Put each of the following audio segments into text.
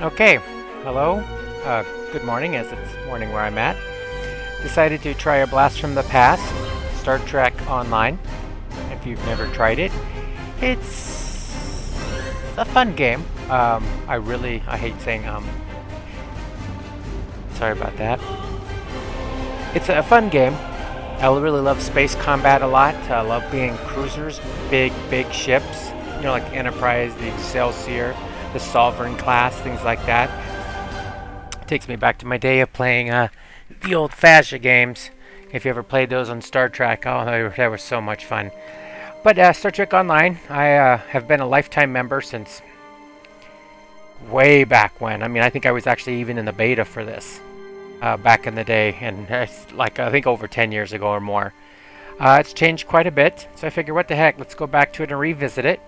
Okay, hello. Good morning, as it's morning where I'm at. Decided to try a blast from the past, Star Trek Online. If you've never tried it, it's a fun game. I hate saying sorry about that. It's a fun game. I really love space combat a lot. I love being cruisers, big ships. You know, like Enterprise, the Excelsior, the Sovereign class, things like that. It takes me back to my day of playing the old-fashioned games. If you ever played those on Star Trek, oh, they were so much fun. But Star Trek Online, I have been a lifetime member since way back when. I mean, I think I was actually even in the beta for this back in the day, and it's like I think over 10 years ago or more. It's changed quite a bit, so I figure what the heck, let's go back to it and revisit it.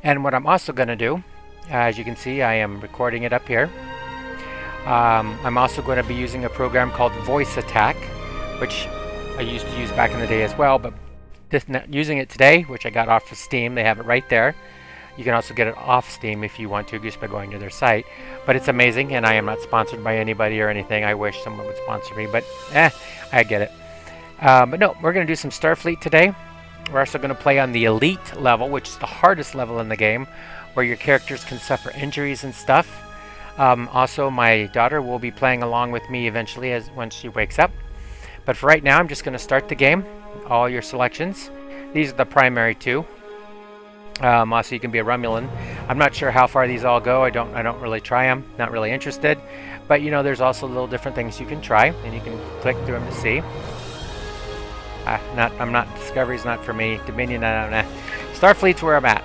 And what I'm also going to do, as you can see, I am recording it up here. I'm also going to be using a program called Voice Attack, which I used to use back in the day as well, but using it today, which I got off of Steam, they have it right there. You can also get it off Steam if you want to, just by going to their site. But it's amazing, and I am not sponsored by anybody or anything. I wish someone would sponsor me, but I get it. But no, we're going to do some Starfleet today. We're also going to play on the Elite level, which is the hardest level in the game, where your characters can suffer injuries and stuff. Also, my daughter will be playing along with me eventually once she wakes up. But for right now, I'm just going to start the game. All your selections. These are the primary two. Also, you can be a Romulan. I'm not sure how far these all go. I don't really try them. Not really interested. But you know, there's also little different things you can try, and you can click through them to see. I'm not. Discovery's not for me. Dominion, nah. Starfleet's where I'm at.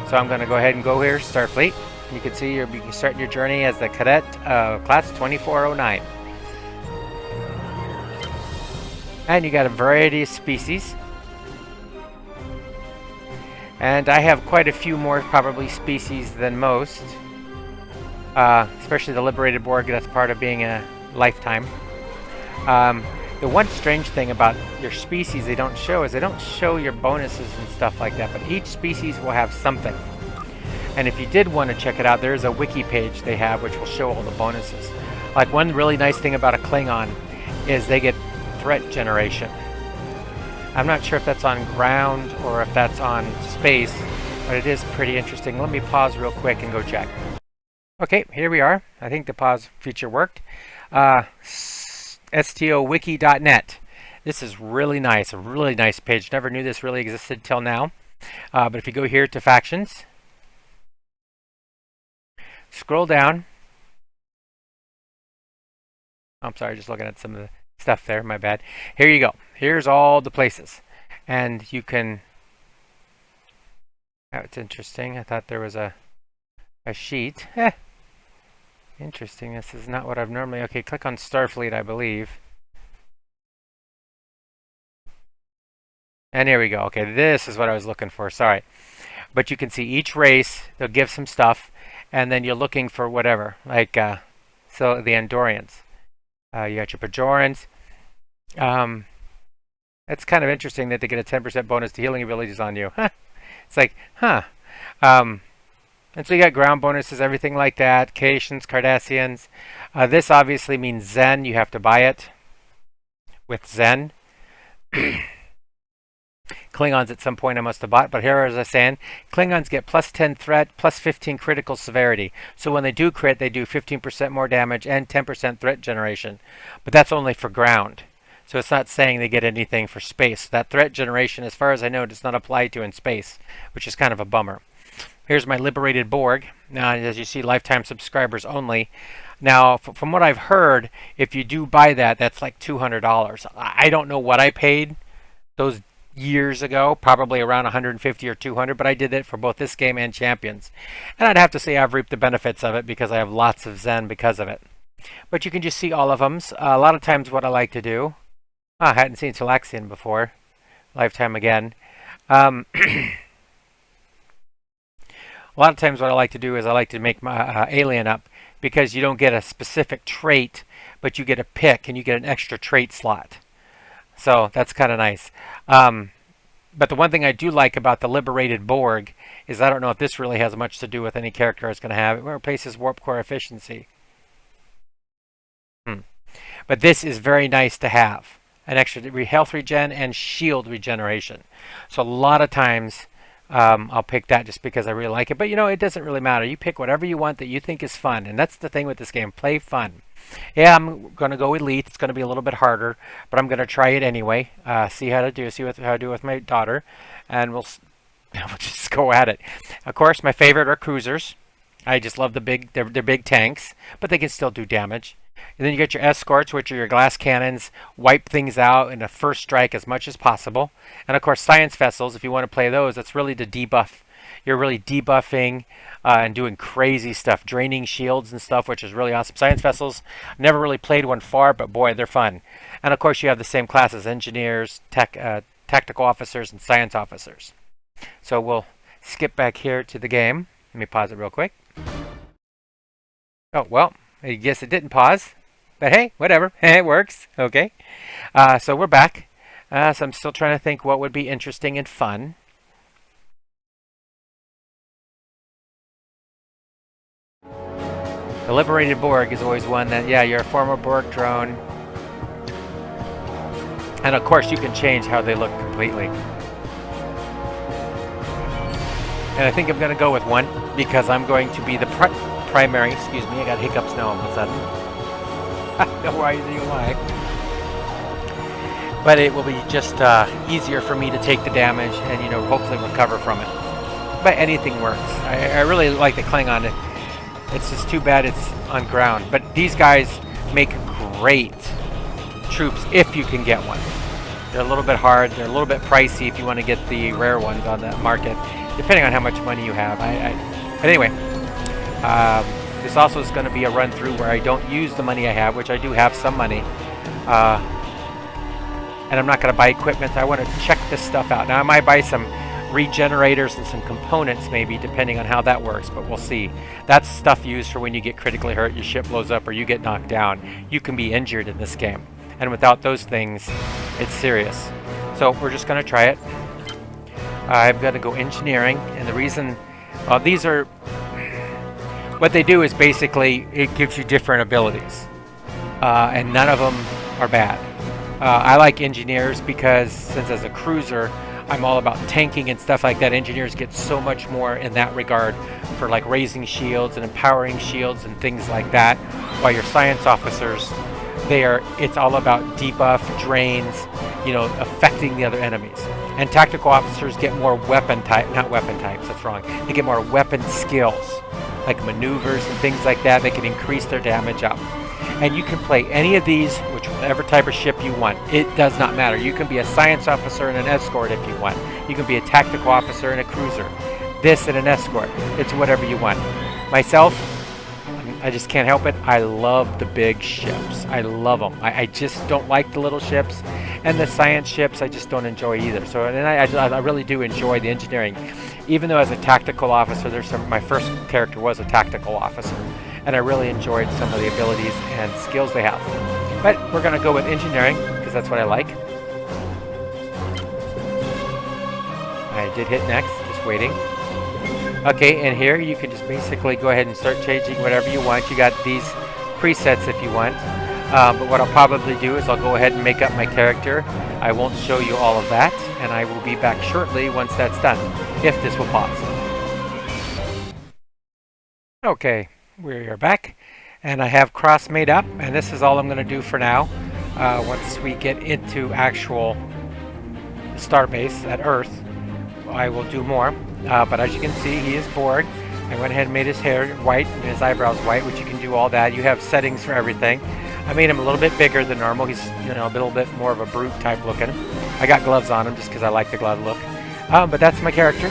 So I'm going to go ahead and go here. Starfleet. You can see you're starting your journey as the cadet class 2409. And you got a variety of species. And I have quite a few more probably species than most. Especially the Liberated Borg, that's part of being a lifetime. The one strange thing about your species they don't show is they don't show your bonuses and stuff like that, but each species will have something. And if you did want to check it out, there's a wiki page they have which will show all the bonuses. Like one really nice thing about a Klingon is they get threat generation. I'm not sure if that's on ground or if that's on space, but it is pretty interesting. Let me pause real quick and go check. Okay, here we are. I think the pause feature worked. STOwiki.net. This is really nice, a really nice page. Never knew this really existed till now. But if you go here to factions, scroll down. I'm sorry, just looking at some of the stuff there, my bad. Here you go. Here's all the places. And you can... Oh, it's interesting. I thought there was a sheet. Interesting. This is not what I've normally... Okay, click on Starfleet, I believe. And here we go. Okay, this is what I was looking for. Sorry. But you can see each race, they'll give some stuff, and then you're looking for whatever. Like, so the Andorians. You got your Bajorans. It's kind of interesting that they get a 10% bonus to healing abilities on you. It's like, huh. And so you got ground bonuses, everything like that. Caitians, Cardassians. This obviously means Zen. You have to buy it with Zen. Klingons at some point I must have bought, but here as I was saying, Klingons get plus 10 threat, plus 15 critical severity. So when they do crit, they do 15% more damage and 10% threat generation. But that's only for ground. So it's not saying they get anything for space. That threat generation, as far as I know, does not apply to in space, which is kind of a bummer. Here's my Liberated Borg. Now, as you see, lifetime subscribers only. Now, from what I've heard, if you do buy that, that's like $200. I don't know what I paid those years ago, probably around 150 or 200, but I did it for both this game and Champions. And I'd have to say I've reaped the benefits of it because I have lots of Zen because of it. But you can just see all of them. A lot of times what I like to do... I hadn't seen Talaxian before. Lifetime again. A lot of times what I like to do is I like to make my alien up because you don't get a specific trait, but you get a pick and you get an extra trait slot. So that's kind of nice. But the one thing I do like about the liberated Borg is I don't know if this really has much to do with any character I was going to have. It replaces warp core efficiency. But this is very nice to have. An extra health regen and shield regeneration. So a lot of times I'll pick that just because I really like it. But you know, it doesn't really matter. You pick whatever you want that you think is fun. And that's the thing with this game. Play fun. Yeah, I'm going to go elite. It's going to be a little bit harder. But I'm going to try it anyway. See how to do. See how to do with my daughter. And we'll just go at it. Of course, my favorite are cruisers. I just love they're big tanks. But they can still do damage. And then you get your escorts, which are your glass cannons, wipe things out in a first strike as much as possible. And of course, science vessels, if you want to play those, that's really to debuff. You're really debuffing and doing crazy stuff, draining shields and stuff, which is really awesome. Science vessels, never really played one far, but boy, they're fun. And of course, you have the same classes, engineers, tactical officers, and science officers. So we'll skip back here to the game. Let me pause it real quick. Oh, well. I guess it didn't pause, but hey, whatever. It works. Okay. So we're back. So I'm still trying to think what would be interesting and fun. The liberated Borg is always one that, yeah, you're a former Borg drone. And of course, you can change how they look completely. And I think I'm going to go with one because I'm going to be the primary, excuse me, I got hiccups now all of a sudden. No idea why. But it will be just easier for me to take the damage and, you know, hopefully recover from it. But anything works. I really like the Klingon. It's just too bad it's on ground. But these guys make great troops if you can get one. They're a little bit hard. They're a little bit pricey if you want to get the rare ones on the market, depending on how much money you have. But anyway. This also is going to be a run through where I don't use the money I have, which I do have some money. And I'm not going to buy equipment. I want to check this stuff out. Now I might buy some regenerators and some components maybe, depending on how that works, but we'll see. That's stuff used for when you get critically hurt, your ship blows up, or you get knocked down. You can be injured in this game. And without those things, it's serious. So we're just going to try it. I'm going to go engineering, and the reason these are... What they do is basically, it gives you different abilities. And none of them are bad. I like engineers because, since as a cruiser, I'm all about tanking and stuff like that. Engineers get so much more in that regard for like raising shields and empowering shields and things like that. While your science officers, it's all about debuff, drains, you know, affecting the other enemies. And tactical officers get more not weapon types, that's wrong. They get more weapon skills, like maneuvers and things like that. They can increase their damage up. And you can play any of these, whatever type of ship you want. It does not matter. You can be a science officer and an escort if you want. You can be a tactical officer and a cruiser. This and an escort. It's whatever you want. Myself, I just can't help it. I love the big ships. I love them. I just don't like the little ships. And the science ships, I just don't enjoy either. So, and I really do enjoy the engineering. Even though as a tactical officer, my first character was a tactical officer. And I really enjoyed some of the abilities and skills they have. But we're going to go with engineering, because that's what I like. I did hit next, just waiting. Okay, and here you can just basically go ahead and start changing whatever you want. You got these presets if you want. But what I'll probably do is I'll go ahead and make up my character. I won't show you all of that, and I will be back shortly once that's done, if this will pause. Okay, we are back, and I have cross made up, and this is all I'm going to do for now. Once we get into actual starbase at Earth, I will do more. But as you can see, he is Borg. I went ahead and made his hair white and his eyebrows white, which you can do all that. You have settings for everything. I made him a little bit bigger than normal. He's, you know, a little bit more of a brute type looking. I got gloves on him just because I like the glove look. But that's my character.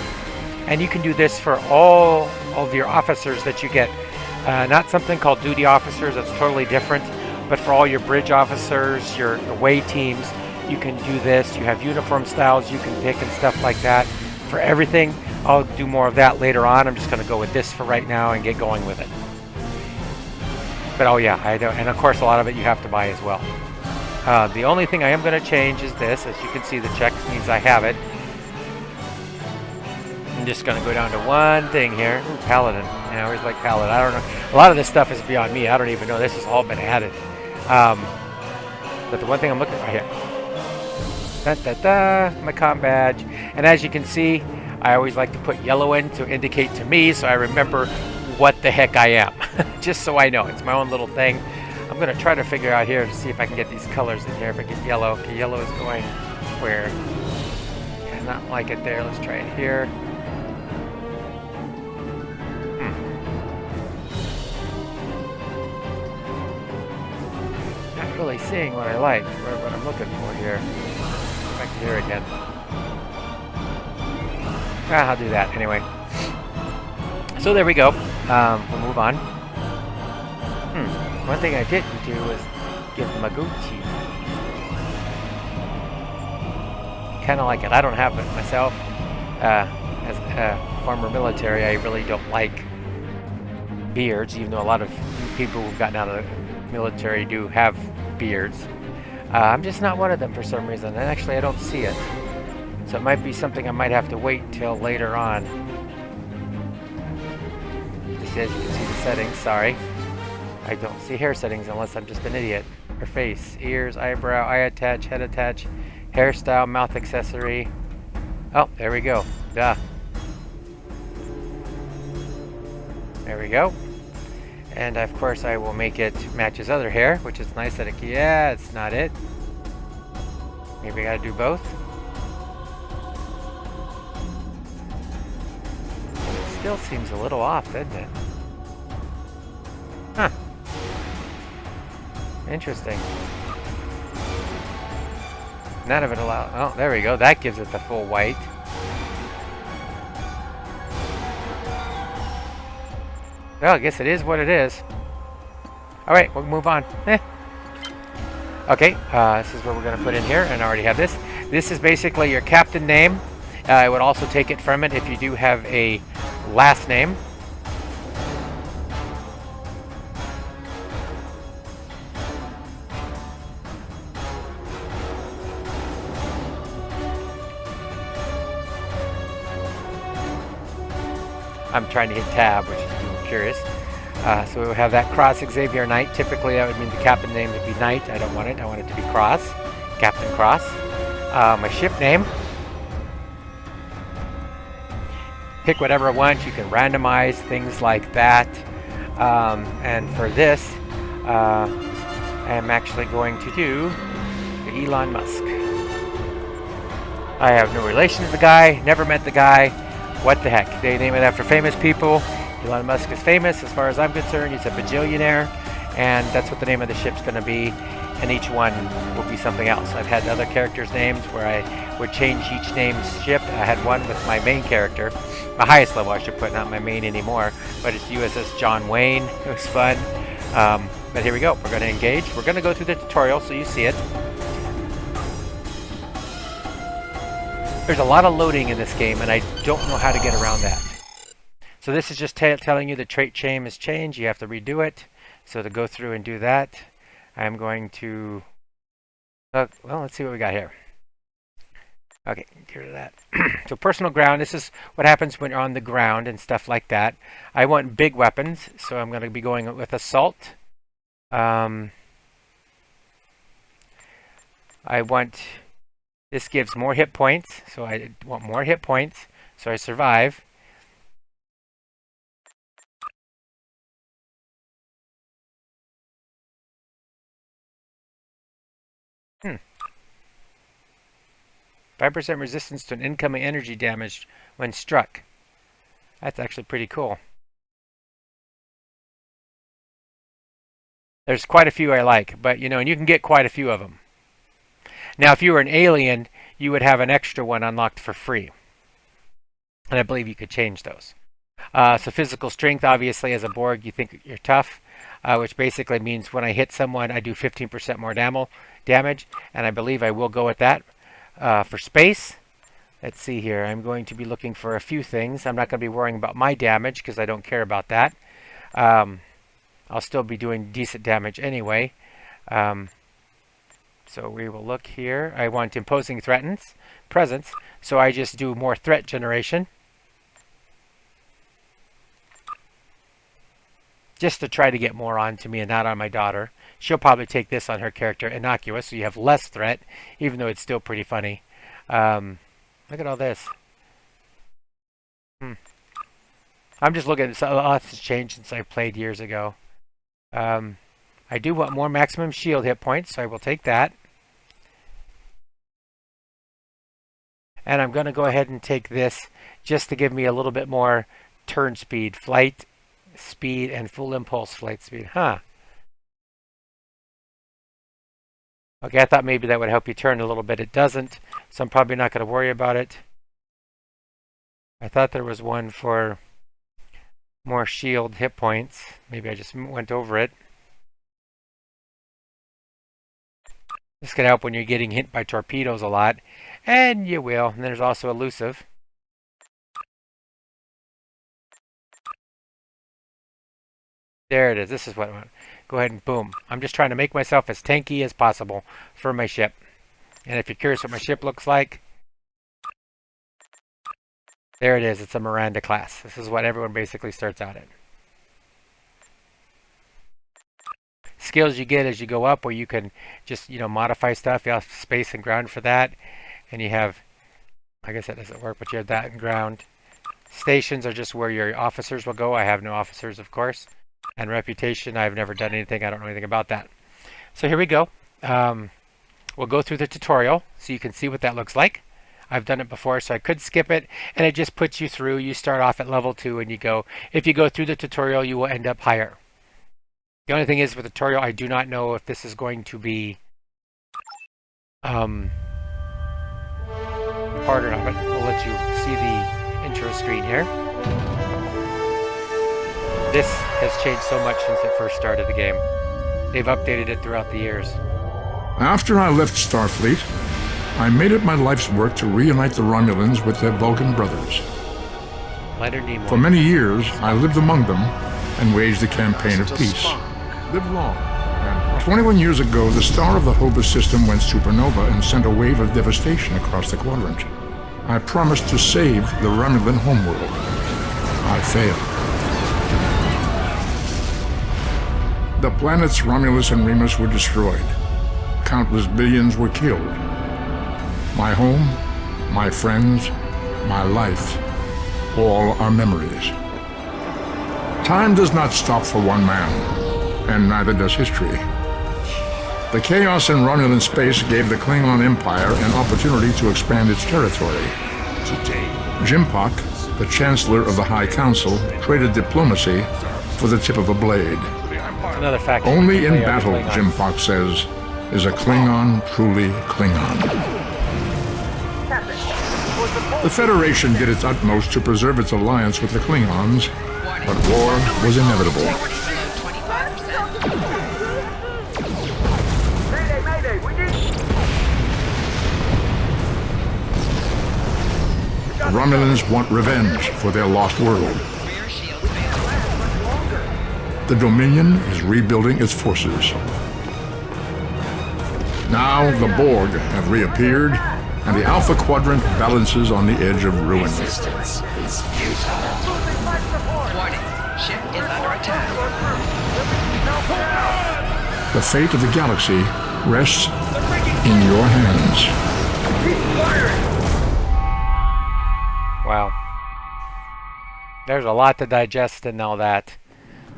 And you can do this for all of your officers that you get. Not something called duty officers, that's totally different. But for all your bridge officers, your away teams, you can do this. You have uniform styles you can pick and stuff like that. For everything, I'll do more of that later on. I'm just going to go with this for right now and get going with it. But oh yeah, I don't, and of course a lot of it you have to buy as well. The only thing I am going to change is this. As you can see, the check means I have it. I'm just going to go down to one thing here. Ooh, Paladin. Yeah, I always like Paladin. I don't know. A lot of this stuff is beyond me. I don't even know. This has all been added. But the one thing I'm looking for here. Da, da, da, my comm badge. And as you can see, I always like to put yellow in to indicate to me so I remember what the heck I am. Just so I know. It's my own little thing. I'm going to try to figure out here to see if I can get these colors in here. If I get yellow. Okay, yellow is going where? Yeah, not like it there. Let's try it here. Not really seeing what I like, what I'm looking for here. Back here again. I'll do that anyway. So there we go. We'll move on. One thing I didn't do was give him a goatee. Kind of like it. I don't have it myself. As a former military, I really don't like beards, even though a lot of people who've gotten out of the military do have beards. I'm just not one of them for some reason, and actually I don't see it. So it might be something I might have to wait till later on. Just as you can see the settings, sorry. I don't see hair settings unless I'm just an idiot. Or face, ears, eyebrow, eye attach, head attach, hairstyle, mouth accessory. Oh, there we go. Duh. There we go. And of course I will make it match his other hair, which is nice that it, yeah, it's not it. Maybe I gotta do both. It still seems a little off, doesn't it? Huh. Interesting. None of it allows. Oh, there we go. That gives it the full white. Well, I guess it is what it is. Alright, we'll move on. Okay, this is what we're going to put in here, and I already have this. This is basically your captain name. I would also take it from it if you do have a last name. I'm trying to hit tab, which is curious. So we will have that Cross Xavier Knight. Typically that would mean the captain name would be Knight. I don't want it. I want it to be Cross. Captain Cross. My ship name. Pick whatever I want. You can randomize things like that. And for this, I am actually going to do the Elon Musk. I have no relation to the guy. Never met the guy. What the heck? They name it after famous people. Elon Musk is famous as far as I'm concerned. He's a bajillionaire, and that's what the name of the ship's going to be, and each one will be something else. I've had other characters' names where I would change each name's ship. I had one with my main character, my highest level I should put, not my main anymore, but it's USS John Wayne. It was fun. But here we go. We're going to engage. We're going to go through the tutorial so you see it. There's a lot of loading in this game, and I don't know how to get around that. So this is just telling you the trait chain has changed. You have to redo it. So to go through and do that, I'm going to... well, let's see what we got here. Okay, get rid of that. So personal ground, this is what happens when you're on the ground and stuff like that. I want big weapons, so I'm going to be going with assault. I want... This gives more hit points, so I want more hit points, so I survive. Hmm. 5% resistance to an incoming energy damage when struck. That's actually pretty cool. There's quite a few I like, but you know, and you can get quite a few of them. Now, if you were an alien, you would have an extra one unlocked for free. And I believe you could change those. So physical strength, obviously, as a Borg, you think you're tough, which basically means when I hit someone, I do 15% more damage, and I believe I will go with that. For space, let's see here. I'm going to be looking for a few things. I'm not going to be worrying about my damage because I don't care about that. I'll still be doing decent damage anyway. So we will look here. I want imposing presence, so I just do more threat generation. just to try to get more onto me and not on my daughter. She'll probably take this on her character, Innocuous, so you have less threat, even though it's still pretty funny. Look at all this. I'm just looking at a lot has changed since I played years ago. I do want more maximum shield hit points, so I will take that. And I'm going to go ahead and take this just to give me a little bit more turn speed, flight speed, and full impulse flight speed. Huh. Okay, I thought maybe that would help you turn a little bit. It doesn't, so I'm probably not going to worry about it. I thought there was one for more shield hit points. Maybe I just went over it. This could help when you're getting hit by torpedoes a lot, and you will. And there's also elusive. There it is. This is what I want. Go ahead and boom. I'm just trying to make myself as tanky as possible for my ship. And if you're curious what my ship looks like, there it is. It's a Miranda class. This is what everyone basically starts out in. Skills you get as you go up, where you can just, modify stuff. You have space and ground for that. And you have, I guess that doesn't work, but you have that and ground. Stations are just where your officers will go. I have no officers, of course. And reputation, I've never done anything. I don't know anything about that. So here we go. We'll go through the tutorial so you can see what that looks like. I've done it before, so I could skip it. And it just puts you through. You start off at level 2 and you go. If you go through the tutorial, you will end up higher. The only thing is with the tutorial, I do not know if this is going to be hard or not, but we'll let you see the intro screen here. This has changed so much since it first started the game. They've updated it throughout the years. After I left Starfleet, I made it my life's work to reunite the Romulans with their Vulcan brothers. Leonard Nimoy. For many years, I lived among them and waged a campaign of peace. Live long. And 21 years ago, the star of the Hobus system went supernova and sent a wave of devastation across the quadrant. I promised to save the Romulan homeworld. I failed. The planets Romulus and Remus were destroyed. Countless billions were killed. My home, my friends, my life, all are memories. Time does not stop for one man. And neither does history. The chaos in Romulan space gave the Klingon Empire an opportunity to expand its territory. Today, Jimpak, the Chancellor of the High Council, traded diplomacy for the tip of a blade. Another fact. Only in battle, Jimpak says, is a Klingon truly Klingon. The Federation did its utmost to preserve its alliance with the Klingons, but war was inevitable. The Romulans want revenge for their lost world. The Dominion is rebuilding its forces. Now the Borg have reappeared, and the Alpha Quadrant balances on the edge of ruin. Resistance is futile. Warning, ship is under attack. The fate of the galaxy rests in your hands. Wow. There's a lot to digest in all that.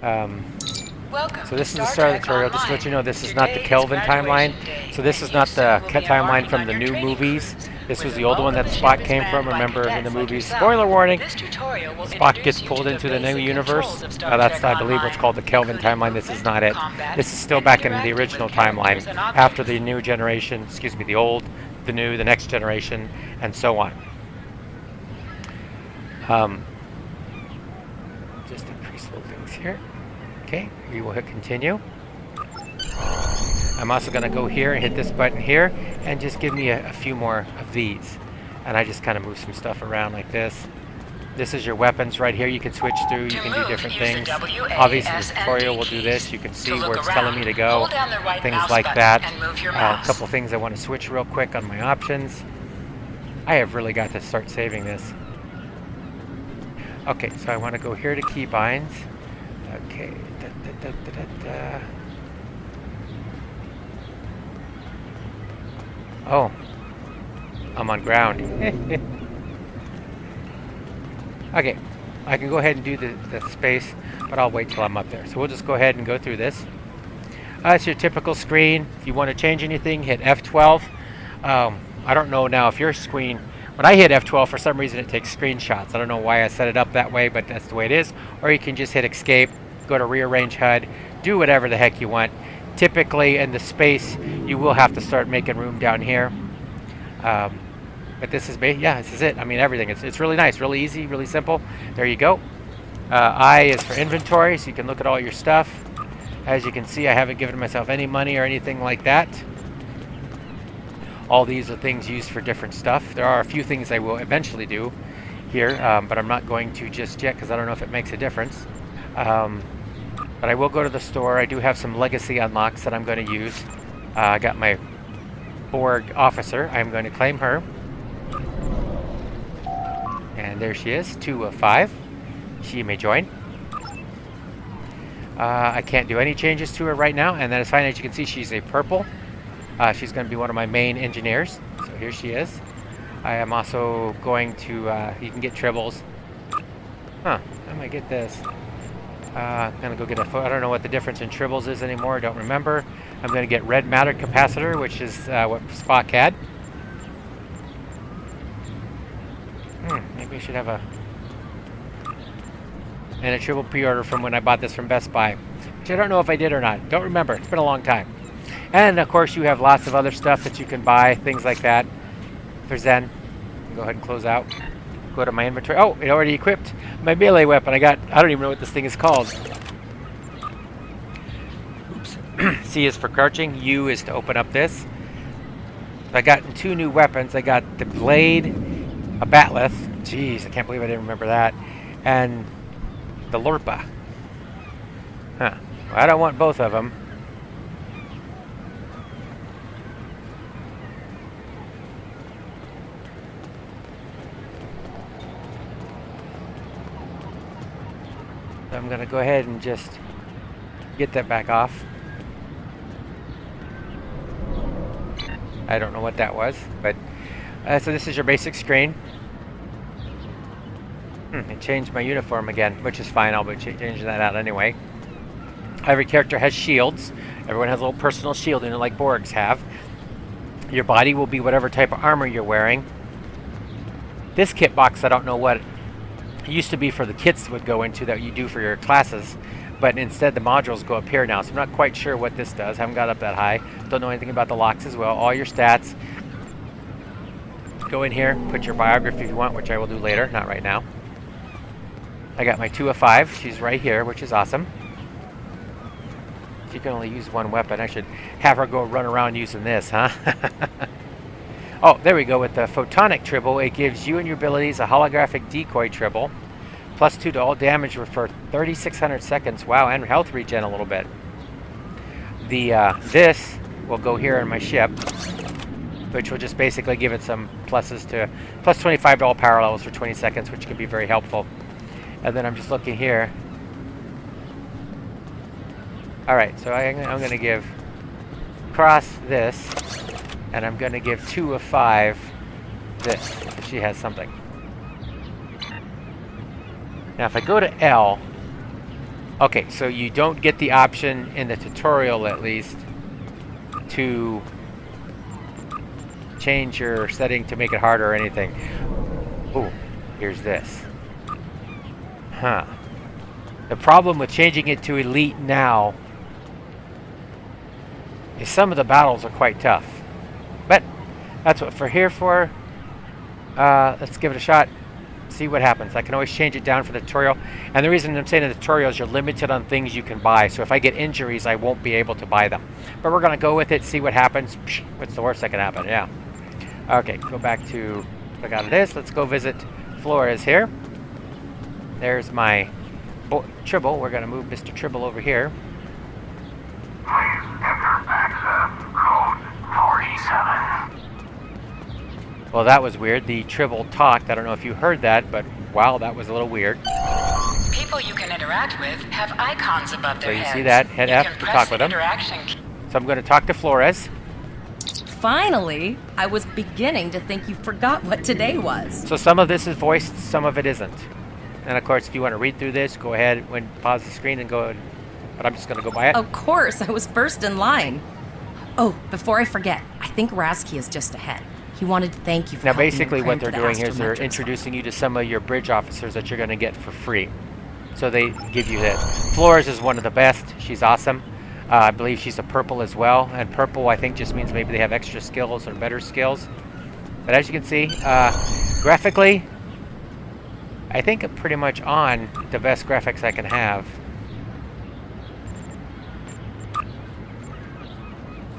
So this is the start of the tutorial. Just to let you know, this is not the Kelvin timeline. So this is not the timeline from the new movies. This was the old one that Spock came from. Remember in the movies? Spoiler warning! Spock gets pulled into the new universe. That's, I believe, what's called the Kelvin timeline. This is not it. This is still back in the original timeline. After the new generation, excuse me, the old, the new, the next generation, and so on. Just increase little things here. Okay, we will hit continue. I'm also going to go here and hit this button here and just give me a few more of these. And I just kind of move some stuff around like this. This is your weapons right here. You can switch through. You can do different things. Obviously, the tutorial will do this. You can see where it's telling me to go. Things like that. A couple things I want to switch real quick on my options. I have really got to start saving this. Okay, so I want to go here to keybinds. Okay. Da, da, da, da, da, da. Oh, I'm on ground. Okay, I can go ahead and do the space, but I'll wait till I'm up there. So we'll just go ahead and go through this. It's your typical screen. If you want to change anything, hit F12. I don't know now if your screen, when I hit F12, for some reason it takes screenshots. I don't know why I set it up that way, but that's the way it is. Or you can just hit Escape, go to Rearrange HUD, do whatever the heck you want. Typically in the space, you will have to start making room down here. But this is, yeah, this is it. I mean, everything. It's really nice, really easy, really simple. There you go. I is for inventory, so you can look at all your stuff. As you can see, I haven't given myself any money or anything like that. All these are things used for different stuff. There are a few things I will eventually do here, but I'm not going to just yet because I don't know if it makes a difference. But I will go to the store. I do have some legacy unlocks that I'm going to use. I got my Borg officer. I'm going to claim her. And there she is, 2 of 5. She may join. I can't do any changes to her right now, and that is fine. As you can see, she's a purple. She's going to be one of my main engineers. So here she is. I am also going to, you can get tribbles. Huh, I might get this. I'm going to go get I don't know what the difference in tribbles is anymore. I don't remember. I'm going to get red matter capacitor, which is what Spock had. Maybe I should have a triple pre-order from when I bought this from Best Buy, which I don't know if I did or not. Don't remember. It's been a long time. And of course, you have lots of other stuff that you can buy, things like that. For Zen, go ahead and close out. Go to my inventory. Oh, it already equipped my melee weapon. I don't even know what this thing is called. Oops. C is for crouching. U is to open up this. I got 2 new weapons. I got the blade, a batleth. Jeez, I can't believe I didn't remember that. And the Lorpa. Huh. Well, I don't want both of them. So I'm going to go ahead and just get that back off. I don't know what that was, but so this is your basic screen. It changed my uniform again, which is fine. I'll be changing that out anyway. Every character has shields. Everyone has a little personal shield in it like Borgs have. Your body will be whatever type of armor you're wearing. This kit box, I don't know what it used to be for the kits that would go into that you do for your classes, but instead the modules go up here now, so I'm not quite sure what this does. Haven't got up that high. Don't know anything about the locks as well. All your stats. Go in here, put your biography if you want, which I will do later, not right now. I got my 2 of 5. She's right here, which is awesome. She can only use one weapon. I should have her go run around using this, huh? Oh, there we go. With the photonic tribble, it gives you and your abilities a holographic decoy tribble. +2 to all damage for 3,600 seconds. Wow, and health regen a little bit. This will go here in my ship, which will just basically give it some pluses to +25 to all power levels for 20 seconds, which can be very helpful. And then I'm just looking here. All right, so I'm going to give Cross this, and I'm going to give 2 of 5 this, if she has something. Now, if I go to L, okay, so you don't get the option in the tutorial, at least, to change your setting to make it harder or anything. Oh, here's this. Huh. The problem with changing it to Elite now is some of the battles are quite tough. But that's what we're here for. Let's give it a shot. See what happens. I can always change it down for the tutorial. And the reason I'm saying the tutorial is you're limited on things you can buy. So if I get injuries, I won't be able to buy them. But we're going to go with it, see what happens. What's the worst that can happen? Yeah. Okay, go back to what I got this. Let's go visit Flores here. There's my Tribble. We're going to move Mr. Tribble over here. Please enter access code 47. Well, that was weird. The Tribble talked. I don't know if you heard that, but wow, that was a little weird. People people you can interact with have icons above their So you heads. see that? Hit You F can to press talk the with them. interaction key. So I'm going to talk to Flores. Finally! I was beginning to think you forgot what today was. So some of this is voiced, some of it isn't. And of course, if you want to read through this, go ahead and pause the screen and go. But I'm just going to go by it. Of course, I was first in line. Oh, before I forget, I think Rasky is just ahead. He wanted to thank you for Now, helping him basically, cram what they're for the doing here is they're astrometrics introducing you to some of your bridge officers that you're going to get for free. So they give you that. Flores is one of the best. She's awesome. I believe she's a purple as well. And purple, I think, just means maybe they have extra skills or better skills. But as you can see, graphically, I think I'm pretty much on the best graphics I can have.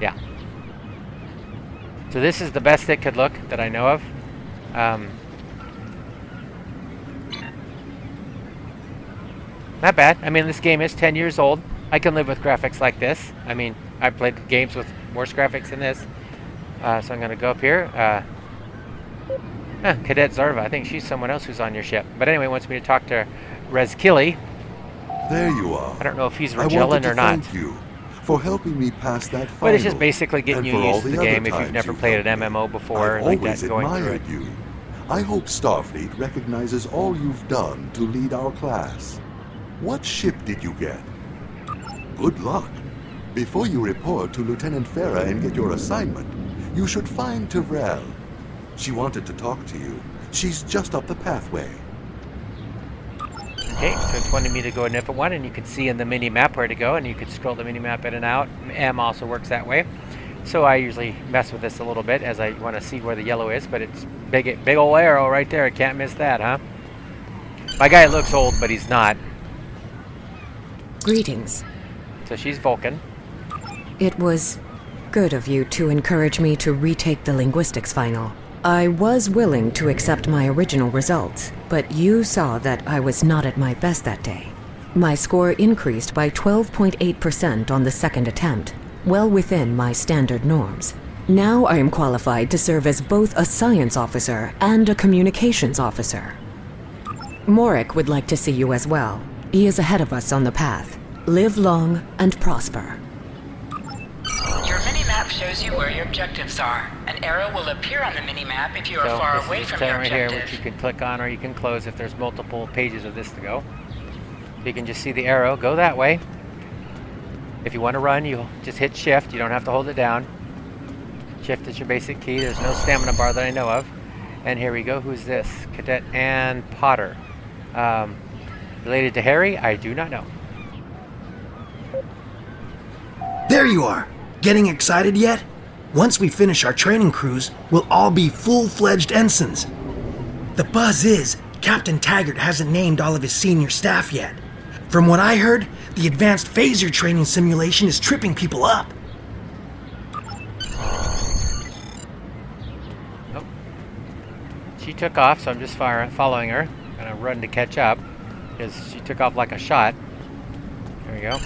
Yeah. So this is the best it could look that I know of. Not bad. I mean, this game is 10 years old. I can live with graphics like this. I mean, I've played games with worse graphics than this. So I'm going to go up here. Cadet Zarva. I think she's someone else who's on your ship. But anyway, wants me to talk to Rezkili. There you are. I don't know if he's I wanted Regelin to or not. thank you for helping me pass that final. But it's just basically getting and you for all used to the other game if you've times never you've played an helped me. MMO before, I've like always that, going through it. admired you. I hope Starfleet recognizes all you've done to lead our class. What ship did you get? Good luck. Before you report to Lieutenant Farah and get your assignment, you should find Tyrell. She wanted to talk to you. She's just up the pathway. Okay, so it's wanting me to go in different one, and you can see in the mini-map where to go, and you can scroll the mini-map in and out. M also works that way. So I usually mess with this a little bit as I want to see where the yellow is, but it's big old arrow right there. I can't miss that, huh? My guy looks old, but he's not. Greetings. So she's Vulcan. It was good of you to encourage me to retake the linguistics final. I was willing to accept my original results, but you saw that I was not at my best that day. My score increased by 12.8% on the second attempt, well within my standard norms. Now I am qualified to serve as both a science officer and a communications officer. Morik would like to see you as well. He is ahead of us on the path. Live long and prosper. Your mini-map shows you where your objectives are. An arrow will appear on the mini-map if you are So far this away is from the your right here, objective. which you can click on or you can close if there's multiple pages of this to go. So you can just see the arrow go that way. If you want to run, you just hit shift. You don't have to hold it down. Shift is your basic key. There's no stamina bar that I know of. And here we go. Who's this? Cadet Ann Potter. Related to Harry? I do not know. There you are! Getting excited yet? Once we finish our training cruise, we'll all be full-fledged ensigns. The buzz is, Captain Taggart hasn't named all of his senior staff yet. From what I heard, the advanced phaser training simulation is tripping people up. Oh. She took off, so I'm just following her. Gonna run to catch up, because she took off like a shot. There we go.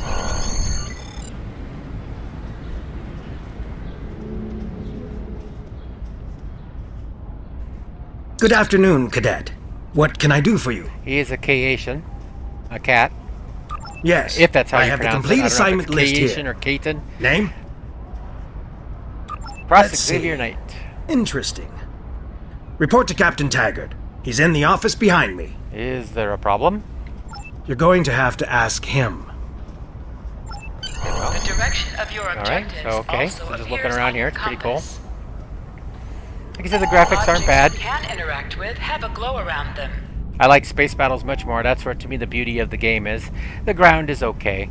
Good afternoon, Cadet. What can I do for you? He is a K-Asian. A cat. Yes, If that's how I you have the pronounce complete it. I don't know assignment if it's list K-Asian here. or Katon. Name? Prost Let's see. Xavier Knight. Interesting. Report to Captain Taggart. He's in the office behind me. Is there a problem? You're going to have to ask him. The direction of your right, objectives so okay, also so just appears looking around on here, your it's pretty cool. compass. Like I said, the graphics aren't Objects bad. you can interact with have a glow around them. I like space battles much more. That's where, to me, the beauty of the game is. The ground is okay.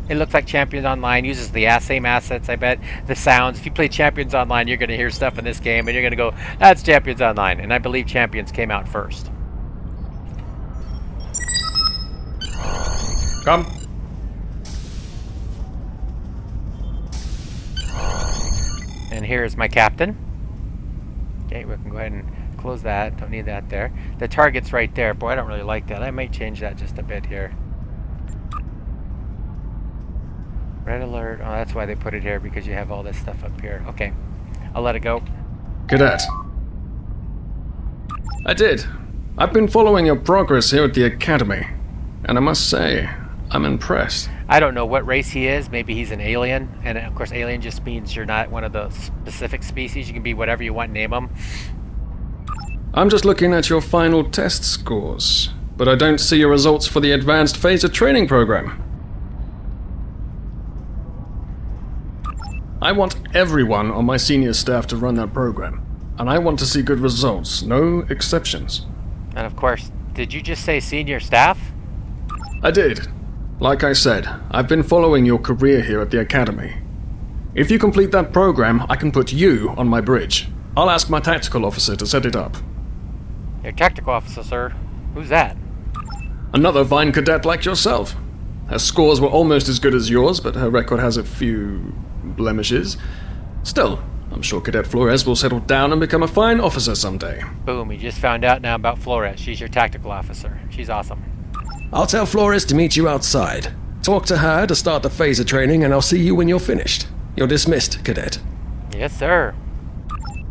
It looks like Champions Online uses the same assets, I bet. The sounds. If you play Champions Online, you're going to hear stuff in this game, and you're going to go, that's Champions Online. And I believe Champions came out first. Come. And here's my captain. Okay, we can go ahead and close that. Don't need that there. The target's right there. Boy, I don't really like that. I might change that just a bit here. Red alert. Oh, that's why they put it here, because you have all this stuff up here. Okay, I'll let it go. Cadet. I did. I've been following your progress here at the Academy, and I must say, I'm impressed. I don't know what race he is. Maybe he's an alien, and of course alien just means you're not one of the specific species. You can be whatever you want, name them. I'm just looking at your final test scores, but I don't see your results for the Advanced Phaser Training Program. I want everyone on my senior staff to run that program, and I want to see good results, no exceptions. And of course, did you just say senior staff? I did. Like I said, I've been following your career here at the Academy. If you complete that program, I can put you on my bridge. I'll ask my tactical officer to set it up. Your tactical officer, sir? Who's that? Another Vine cadet like yourself. Her scores were almost as good as yours, but her record has a few blemishes. Still, I'm sure Cadet Flores will settle down and become a fine officer someday. Boom, you just found out now about Flores. She's your tactical officer. She's awesome. I'll tell Flores to meet you outside. Talk to her to start the phaser training, and I'll see you when you're finished. You're dismissed, Cadet. Yes, sir.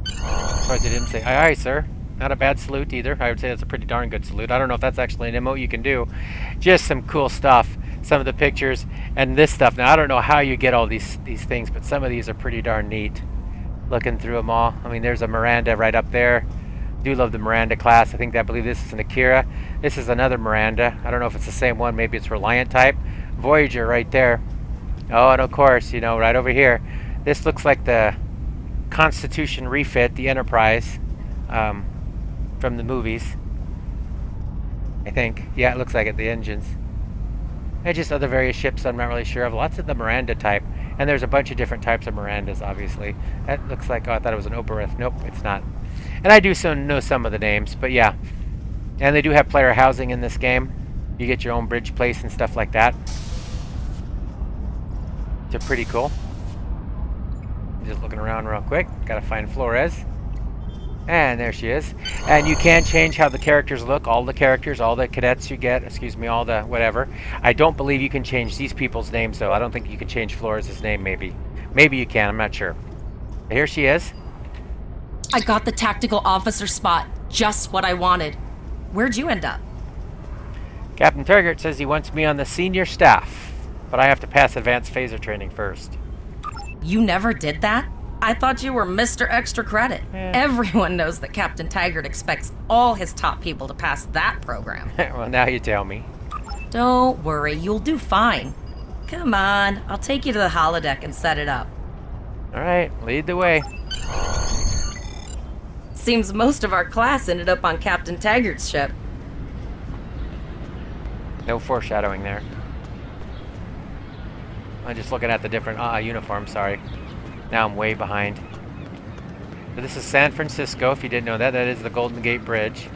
Surprised they didn't say aye, aye, sir. Not a bad salute either. I would say that's a pretty darn good salute. I don't know if that's actually an emote you can do. Just some cool stuff. Some of the pictures and this stuff. Now, I don't know how you get all these things, but some of these are pretty darn neat. Looking through them all. I mean, there's a Miranda right up there. Do love the Miranda class. I believe this is an Akira. This is another Miranda. I don't know if it's the same one. Maybe it's Reliant type. Voyager right there. Oh, and of course, you know, right over here. This looks like the Constitution refit, the Enterprise, from the movies. I think. Yeah, it looks like it. The engines. And just other various ships I'm not really sure of. Lots of the Miranda type. And there's a bunch of different types of Mirandas, obviously. That looks like, oh, I thought it was an Oberith. Nope, it's not. And I do know some of the names, but yeah. And they do have player housing in this game. You get your own bridge place and stuff like that. They're pretty cool. Just looking around real quick. Gotta find Flores. And there she is. And you can change how the characters look. All the characters, all the cadets you get, excuse me, all the whatever. I don't believe you can change these people's names, though. I don't think you can change Flores' name, maybe. Maybe you can, I'm not sure. Here she is. I got the tactical officer spot. Just what I wanted. Where'd you end up? Captain Taggart says he wants me on the senior staff, but I have to pass advanced phaser training first. You never did that? I thought you were Mr. Extra Credit. Everyone knows that Captain Taggart expects all his top people to pass that program. Well, now you tell me. Don't worry, you'll do fine. Come on, I'll take you to the holodeck and set it up. Alright, lead the way. Seems most of our class ended up on Captain Taggart's ship. No foreshadowing there. I'm just looking at the different uniforms, sorry. Now I'm way behind. So this is San Francisco, if you didn't know that. That is the Golden Gate Bridge.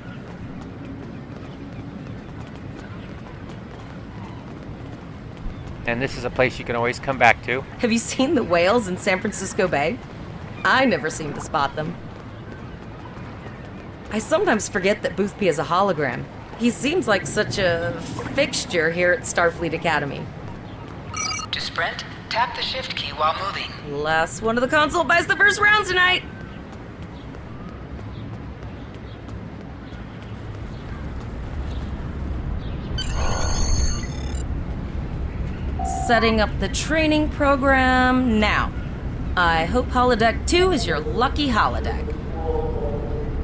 And this is a place you can always come back to. Have you seen the whales in San Francisco Bay? I never seem to spot them. I sometimes forget that Boothby is a hologram. He seems like such a fixture here at Starfleet Academy. To sprint, tap the shift key while moving. Last one of the console buys the first round tonight. Setting up the training program now. I hope holodeck 2 is your lucky holodeck.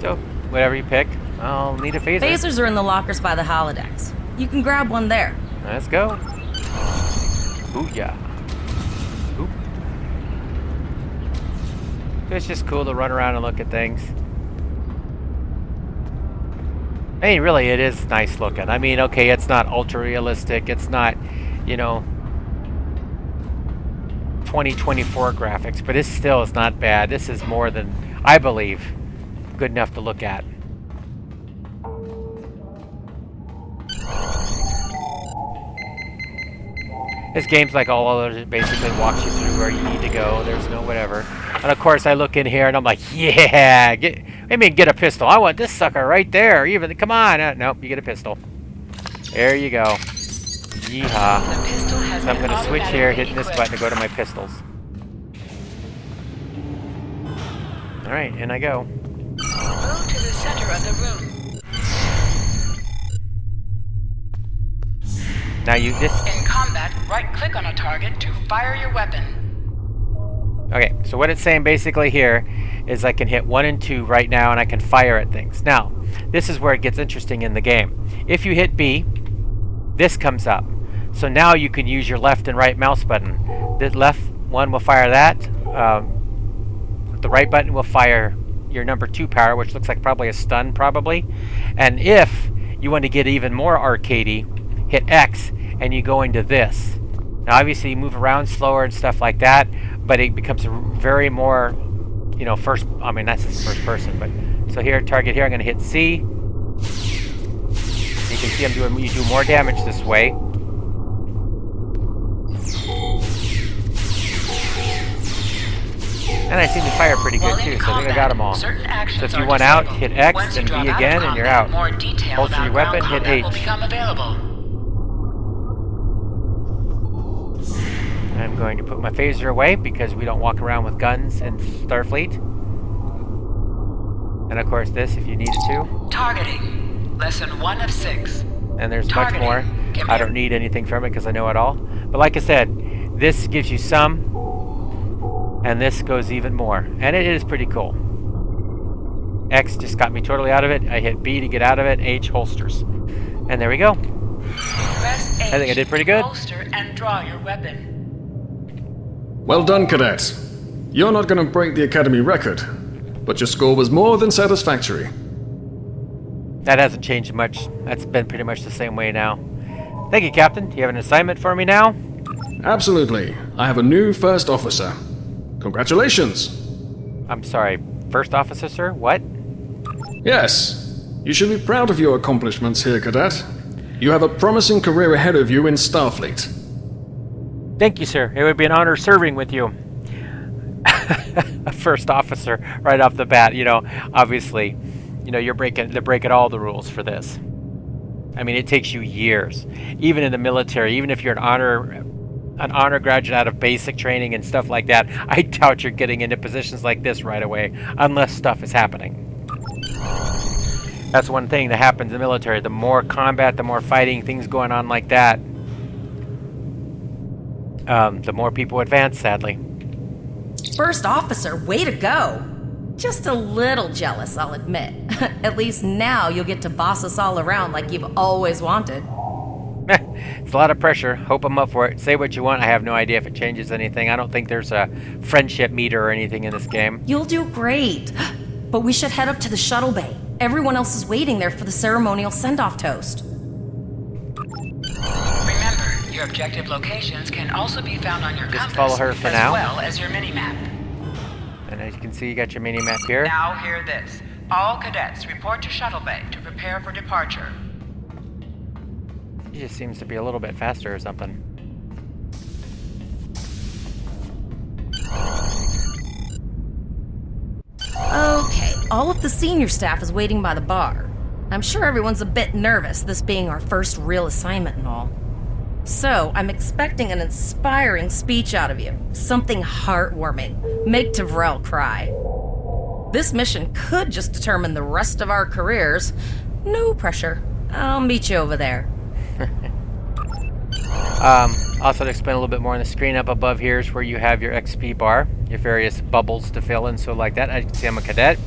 So, whatever you pick, I'll need a phaser. Phasers are in the lockers by the holodecks. You can grab one there. Let's go. Booyah. Oop. It's just cool to run around and look at things. I mean, really, it is nice looking. I mean, okay, it's not ultra realistic. It's not, you know, 2024 graphics, but it still is not bad. This is more than, I believe, good enough to look at. This game's like all others. It basically walks you through where you need to go. There's no whatever. And of course, I look in here and I'm like, yeah, get a pistol. I want this sucker right there. Even come on. Nope, you get a pistol. There you go. Yeehaw. The pistol has So I'm been going to switch here, automatically hitting this equipped. button to go to my pistols. Alright, in I go. Move to the center of the room. Now you just... In combat, right-click on a target to fire your weapon. Okay, so what it's saying basically here is I can hit 1 and 2 right now and I can fire at things. Now, this is where it gets interesting in the game. If you hit B, this comes up. So now you can use your left and right mouse button. The left one will fire that. The right button will fire your number 2 power, which looks like probably a stun probably. And if you want to get even more arcadey, hit X and you go into this. Now obviously you move around slower and stuff like that, but it becomes a very more, you know, first, I mean that's first person, but so here, target here, I'm going to hit C. You can see you do more damage this way. And I seem to fire pretty good too, so I think I got them all. So if you want out, hit X, then B again, and you're out. Holster your weapon, hit H. I'm going to put my phaser away because we don't walk around with guns in Starfleet. And of course this, if you needed to. Targeting. Lesson 1 of 6. And there's much more. I don't need anything from it because I know it all. But like I said, this gives you some, and this goes even more. And it is pretty cool. X just got me totally out of it. I hit B to get out of it. H holsters. And there we go. Press H I think I did pretty good. Holster and draw your weapon. Well done, cadet. You're not going to break the Academy record, but your score was more than satisfactory. That hasn't changed much. That's been pretty much the same way now. Thank you, Captain. Do you have an assignment for me now? Absolutely. I have a new first officer. Congratulations. I'm sorry. First officer, sir? What? Yes. You should be proud of your accomplishments here, cadet. You have a promising career ahead of you in Starfleet. Thank you, sir. It would be an honor serving with you. A first officer right off the bat, you know, obviously, you know, they're breaking all the rules for this. I mean, it takes you years. Even in the military, even if you're an honor graduate out of basic training and stuff like that, I doubt you're getting into positions like this right away, unless stuff is happening. That's one thing that happens in the military. The more combat, the more fighting, things going on like that, the more people advance, sadly. First officer, way to go. Just a little jealous, I'll admit. At least now you'll get to boss us all around like you've always wanted. It's a lot of pressure. Hope I'm up for it. Say what you want. I have no idea if it changes anything. I don't think there's a friendship meter or anything in this game. You'll do great. But we should head up to the shuttle bay. Everyone else is waiting there for the ceremonial send-off toast. Remember, your objective locations can also be found on your Just compass follow her for as now. well as your mini-map. And as you can see, you got your mini-map here. Now hear this. All cadets report to shuttle bay to prepare for departure. He just seems to be a little bit faster or something. Okay, all of the senior staff is waiting by the bar. I'm sure everyone's a bit nervous, this being our first real assignment and all. So, I'm expecting an inspiring speech out of you. Something heartwarming. Make Tavrel cry. This mission could just determine the rest of our careers. No pressure. I'll meet you over there. Also to explain a little bit more on the screen up above here is where you have your XP bar, your various bubbles to fill in, so like that. As you can see, I'm a cadet.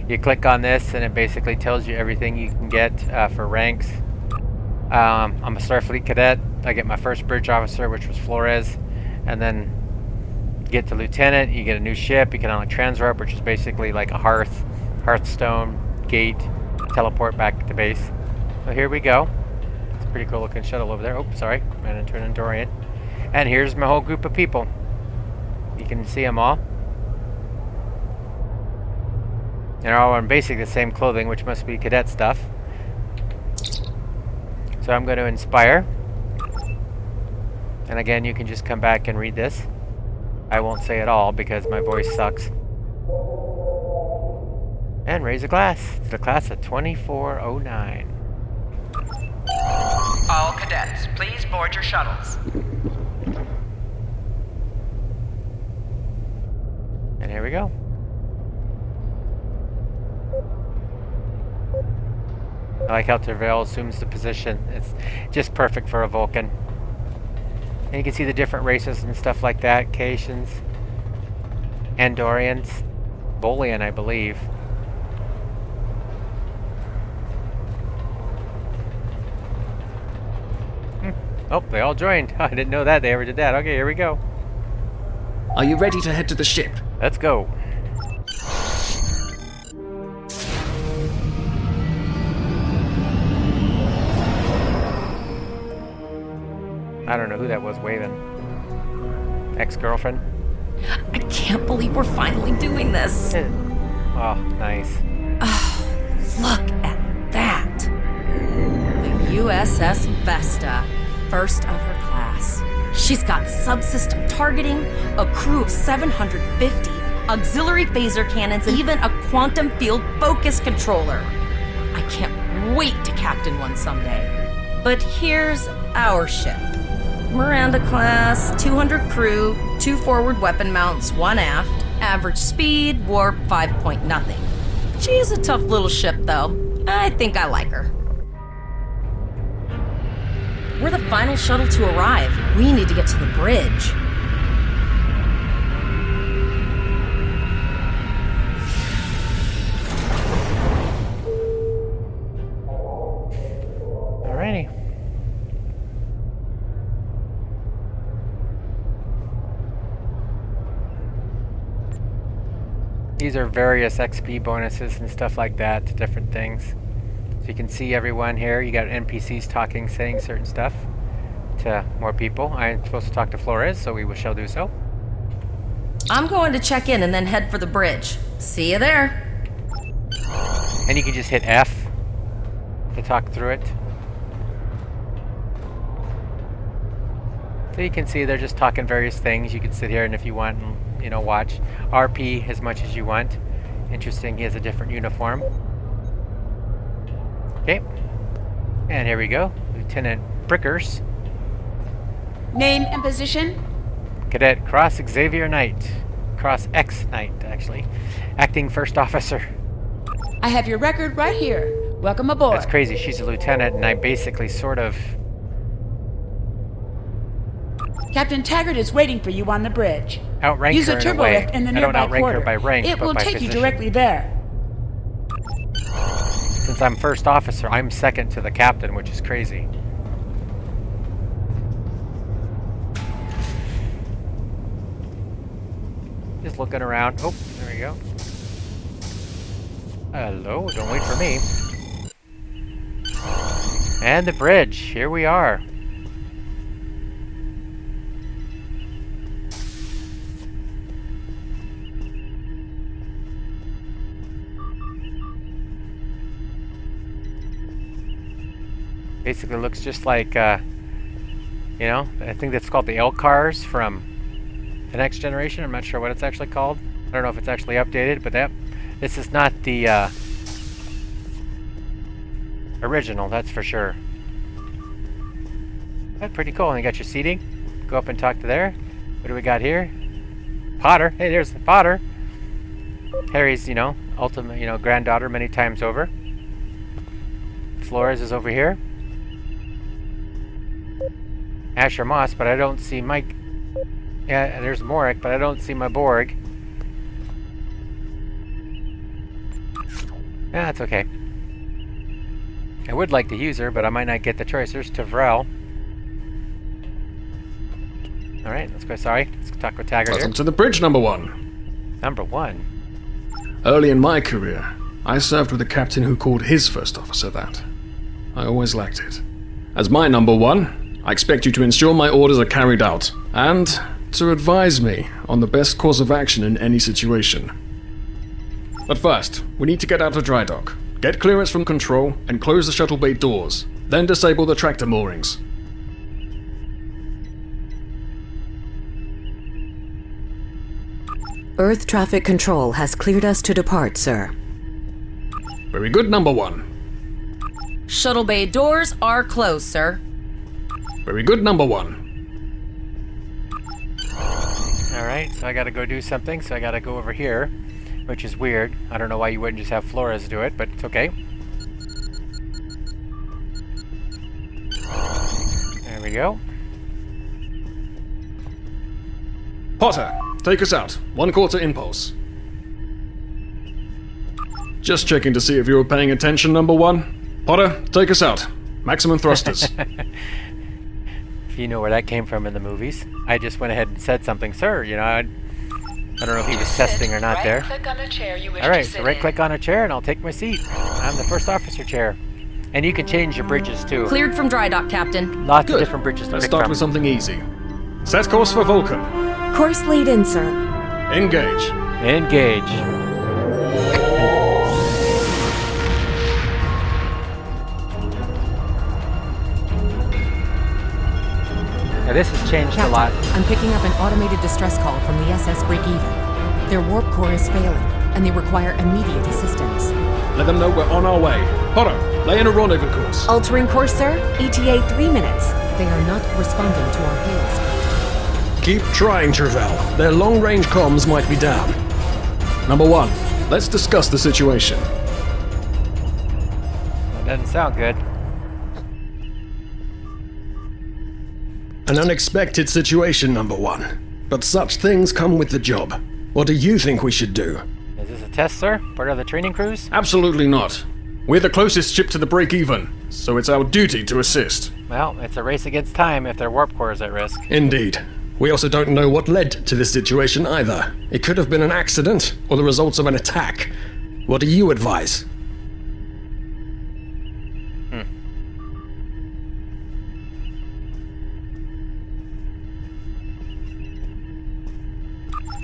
You click on this and it basically tells you everything you can get for ranks. I'm a Starfleet cadet. I get my first bridge officer, which was Flores, and then get to lieutenant. You get a new ship. You get on a transwarp, which is basically like a hearthstone gate, teleport back to base. So here we go. It's a pretty cool looking shuttle over there. Oh, sorry, ran into an Andorian. And here's my whole group of people. You can see them all. They're all in basically the same clothing, which must be cadet stuff. So I'm going to inspire. And again, you can just come back and read this. I won't say it all because my voice sucks. And raise a glass to the class of 2409. All cadets, please board your shuttles. And here we go. I like how Tervel assumes the position. It's just perfect for a Vulcan. And you can see the different races and stuff like that. Caitians, Andorians, Bolian, I believe. Oh, they all joined. I didn't know that they ever did that. Okay, here we go. Are you ready to head to the ship? Let's go. I don't know who that was waving. Ex-girlfriend? I can't believe we're finally doing this. Oh, nice. Look at that. The USS Vesta, first of her class. She's got subsystem targeting, a crew of 750, auxiliary phaser cannons, and even a quantum field focus controller. I can't wait to captain one someday. But here's our ship. Miranda class, 200 crew, 2 forward weapon mounts, 1 aft, average speed, warp 5.0. She's a tough little ship, though. I think I like her. We're the final shuttle to arrive. We need to get to the bridge. Alrighty. These are various XP bonuses and stuff like that to different things. So you can see everyone here. You got NPCs talking, saying certain stuff to more people. I'm supposed to talk to Flores, so we shall do so. I'm going to check in and then head for the bridge. See you there. And you can just hit F to talk through it. So you can see they're just talking various things. You can sit here and if you want, you know, watch. RP as much as you want. Interesting, he has a different uniform. Okay. And here we go. Lieutenant Brickers. Name and position? Cadet Cross Xavier Knight. Cross X Knight, actually. Acting First Officer. I have your record right here. Welcome aboard. That's crazy. She's a lieutenant, and I basically sort of... Captain Taggart is waiting for you on the bridge. outrank Use her a in turbo a way. lift in the I don't nearby outrank quarter. her by rank, It but will by take position. you directly there. Since I'm first officer, I'm second to the captain, which is crazy. Just looking around. Oh, there we go. Hello, don't wait for me. And the bridge, here we are. Basically looks just like, you know, I think that's called the L cars from the Next Generation. I'm not sure what it's actually called. I don't know if it's actually updated, but this is not the original, that's for sure. That's pretty cool. And you got your seating. Go up and talk to there. What do we got here? Potter. Hey, there's Potter. Harry's, you know, ultimate, you know, granddaughter many times over. Flores is over here. Asher Moss, but I don't see Mike. Yeah, there's Morik, but I don't see my Borg. Yeah, that's okay. I would like to use her, but I might not get the choice. There's Tavrel. Alright, let's go. Sorry. Let's talk with Taggart Welcome here. to the bridge, number one. Number one. Early in my career, I served with a captain who called his first officer that. I always liked it. As my number one, I expect you to ensure my orders are carried out, and to advise me on the best course of action in any situation. But first, we need to get out of dry dock, get clearance from control, and close the shuttle bay doors, then disable the tractor moorings. Earth traffic control has cleared us to depart, sir. Very good, number one. Shuttle bay doors are closed, sir. Very good, number one. Alright, so I gotta go do something, so I gotta go over here, which is weird. I don't know why you wouldn't just have Flores do it, but it's okay. go. Potter, take us out. 1/4 impulse. Just checking to see if you were paying attention, number 1. Potter, take us out. Maximum thrusters. If you know where that came from in the movies. I just went ahead and said something, sir. You know, I don't know if he was testing or not there. Right-click on the chair you wish All right, to sit so right-click on a chair and I'll take my seat. I'm the first officer chair. And you can change your bridges too. Cleared from dry dock, Captain. Lots Good. of different bridges to Let's pick start from. with something easy. Set course for Vulcan. Course lead in, sir. Engage. Engage. Now this has changed a lot. I'm picking up an automated distress call from the SS Break-Even. Their warp core is failing, and they require immediate assistance. Let them know we're on our way. Potter, lay in a rendezvous course. Altering course, sir. ETA 3 minutes. They are not responding to our hails. Keep trying, Travell. Their long-range comms might be down. Number 1, let's discuss the situation. That doesn't sound good. An unexpected situation, number 1. But such things come with the job. What do you think we should do? Is this a test, sir? Part of the training cruise? Absolutely not. We're the closest ship to the break-even, so it's our duty to assist. Well, it's a race against time if their warp core is at risk. Indeed. We also don't know what led to this situation either. It could have been an accident, or the results of an attack. What do you advise?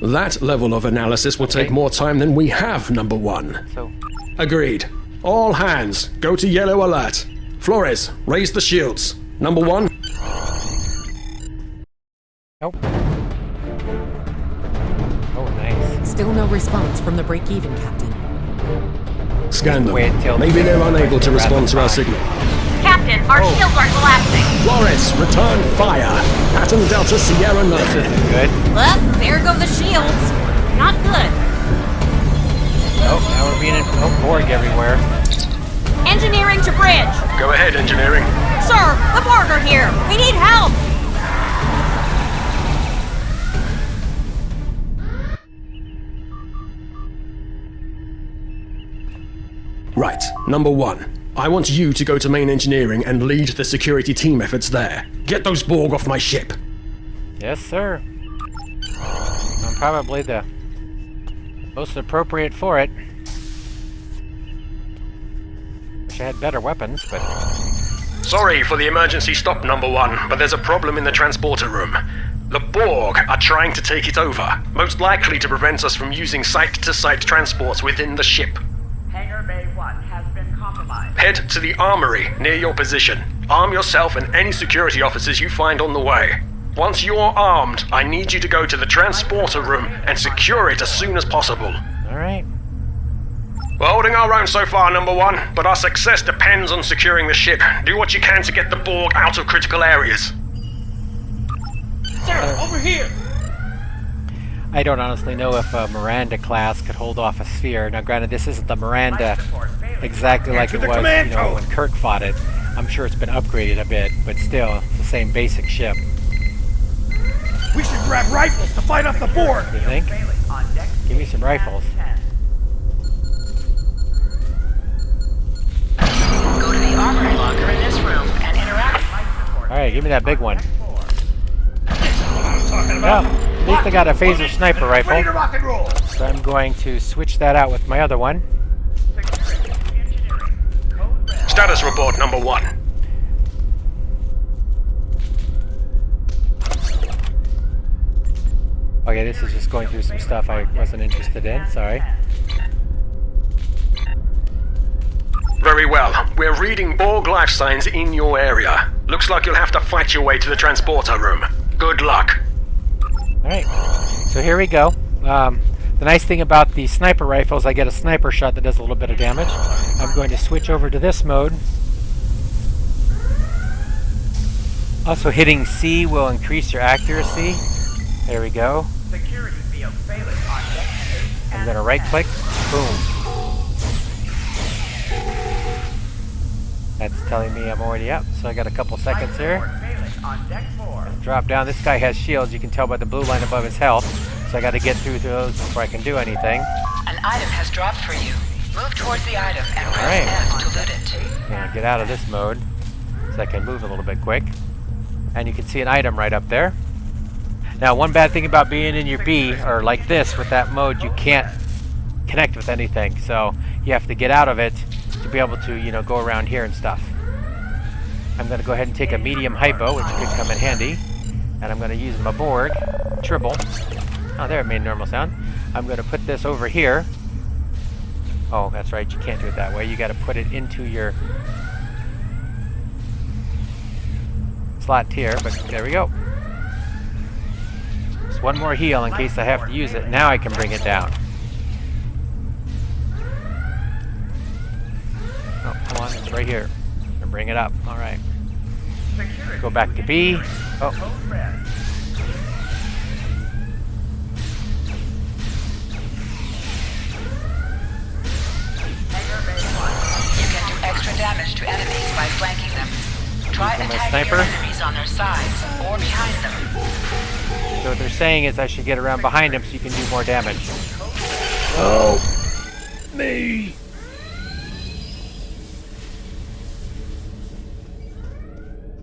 That level of analysis will take more time than we have, number 1. So, Agreed. All hands, go to yellow alert. Flores, raise the shields. Number 1. nope. Oh, nice. Still no response from the Break-Even, Captain. Scan them. Wait till Maybe they're unable to respond to our signal. Captain, our shields are collapsing. Flores, return fire. Pattern Delta Sierra 9. This isn't good. Well, there go the shields. Not good. Oh, now we're being Borg everywhere. Engineering to bridge. Go ahead, engineering. Sir, the Borg are here. We need help. Right, number 1. I want you to go to main engineering and lead the security team efforts there. Get those Borg off my ship. Yes, sir. I'm probably the most appropriate for it. Wish I had better weapons, but... Sorry for the emergency stop, number 1, but there's a problem in the transporter room. The Borg are trying to take it over, most likely to prevent us from using site-to-site transports within the ship. Hangar Bay 1 has been compromised. Head to the armory near your position. Arm yourself and any security officers you find on the way. Once you're armed, I need you to go to the transporter room and secure it as soon as possible. Alright. We're holding our own so far, number 1, but our success depends on securing the ship. Do what you can to get the Borg out of critical areas. Sir, over here! I don't honestly know if a Miranda class could hold off a sphere. Now, granted, this isn't the Miranda exactly like it was, you know, when Kirk fought it. I'm sure it's been upgraded a bit, but still, it's the same basic ship. We should grab rifles to fight off the Borg! You think? Give me some rifles. Go to the armory locker in this room and interact. Alright, give me that big one. Well, at least I got a phaser sniper rifle. Ready to rock and roll! So I'm going to switch that out with my other one. Status report, number 1. Okay, this is just going through some stuff I wasn't interested in, sorry. Very well. We're reading Borg life signs in your area. Looks like you'll have to fight your way to the transporter room. Good luck. Alright, so here we go. The nice thing about the sniper rifle is I get a sniper shot that does a little bit of damage. I'm going to switch over to this mode. Also, hitting C will increase your accuracy. There we go. I'm going to right click. Boom. That's telling me I'm already up, so I got a couple seconds here. on deck 4. Drop down. This guy has shields. You can tell by the blue line above his health. So I got to get through those before I can do anything. An item has dropped for you. Move towards the item and press F to loot it. Gonna get out of this mode so I can move a little bit quick. And you can see an item right up there. Now, one bad thing about being in your B, or like this, with that mode, you can't connect with anything. So you have to get out of it to be able to, you know, go around here and stuff. I'm gonna go ahead and take a medium hypo, which could come in handy. And I'm gonna use my Borg, Tribble. Oh, there, it made normal sound. I'm gonna put this over here. Oh, that's right, you can't do it that way. You gotta put it into your slot here, but there we go. Just one more heal in case I have to use it. Now I can bring it down. Oh, come on, it's right here. And bring it up. All right. Go back to B. Oh. You can do extra damage to enemies by flanking them. Try attacking your enemies on their sides or behind them. So what they're saying is I should get around behind him so you can do more damage. Oh, me.